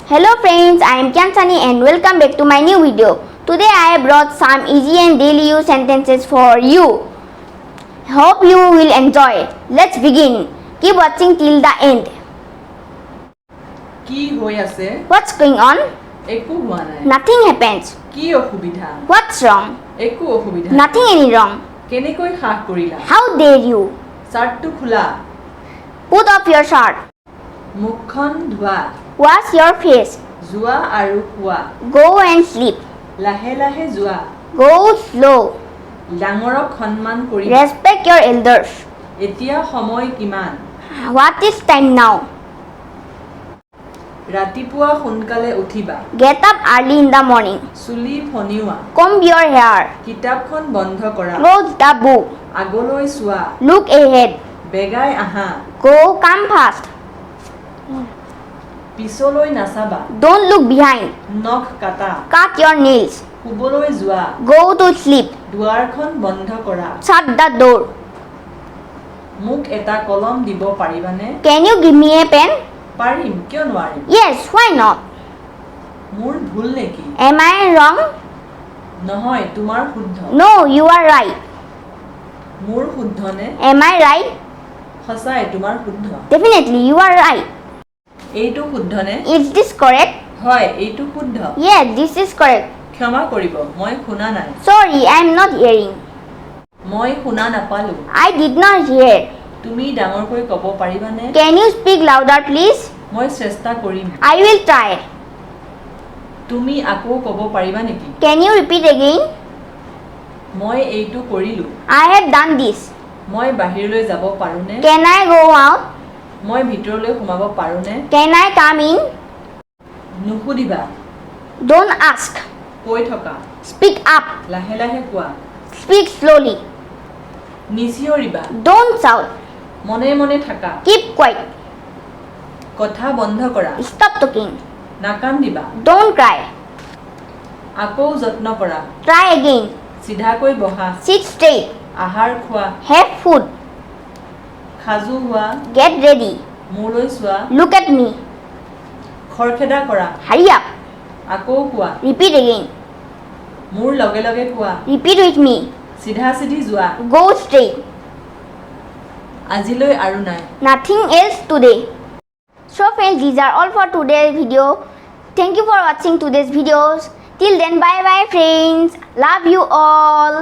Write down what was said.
Hello friends, I am Kyansani and welcome back to my new video. Today I have brought some easy and daily use sentences for you. Hope you will enjoy. Let's begin. Keep watching till the end. কি হৈ আছে? What's going on? একো হোৱা নাই। Nothing happens. কি অসুবিধা? What's wrong? একো অসুবিধা। Nothing any wrong. কেনেকৈ সাহ কৰিলা? How dare you? চাৰ্টটো খোলা। Put off your shirt. মুখখন ধোৱা। Wash your face. যোৱা আৰু খোৱা। Go and sleep. লাহে লাহে যোৱা। Go slow. ডাঙৰক সন্মান কৰিবা। Respect your elders. এতিয়া সময় কিমান? What is time now? ৰাতিপুৱা সোনকালে উঠিবা। Get up early in the morning. চুলি ফনিওৱা। Comb your hair. কিতাপখন বন্ধ কৰা। Close the book. আগলৈ চোৱা। Look ahead. বেগাই আহা। Go come fast. পিছলৈ নাচাবা। Don't look behind. নখ কাটা। Cut your nails. শুবলৈ যোৱা। Go to sleep. দুৱাৰখন বন্ধ কৰা। Shut the door. মোক এটা কলম দিব পাৰিবানে? Can you give me a pen? পাৰিম, কিয় নোৱাৰিম? Yes, why not? মোৰ ভুল নেকি? Am I wrong? নহয়, তোমাৰ শুদ্ধ। No, you are right. মোৰ শুদ্ধনে? Am I right? সঁচাই তোমাৰ শুদ্ধ। Definitely, you are right. এইটো শুদ্ধনে? Is this correct? হয়, এইটো শুদ্ধ। Yes, this is correct. ক্ষমা কৰিব, মই শুনা নাই। Sorry, I am not hearing. মই শুনা নাপালো। I did not hear. তুমি ডাঙৰকৈ ক'ব পাৰিবানে? Can you speak louder, please? মই চেষ্টা কৰিম। I will try. তুমি আকৌ ক'ব পাৰিবা নেকি? Can you repeat again? মই এইটো কৰিলো। I have done this. মই বাহিৰলৈ যাব পাৰোনে? Can I go out? মই ভিতৰলৈ সোমাব পাৰোনে? Can I come in? নুসুধিবা। Don't ask. কৈ থকা। Speak up. লাহে লাহে কোৱা। Speak slowly. নিচিঞৰিবা। Don't shout. মনে মনে থাকা। Keep quiet. কথা বন্ধ কৰা। Stop talking. নাকান্দিবা। Don't cry. আকৌ যত্ন কৰা। Try again. চিধাকৈ বহা। Sit straight. আহাৰ খোৱা। Have food. সাজু হোৱা। Get ready. মোলৈ চোৱা। Look at me. খৰখেদা কৰা। Hurry up. আকৌ কোৱা। Repeat again. মোৰ লগে লগে কোৱা। Repeat with me. চিধা চিধি যোৱা। Go straight. আজিলৈ আৰু নাই। Nothing else today. So friends, these are all for today's video. Thank you for watching today's videos. Till then, bye bye friends. Love you all.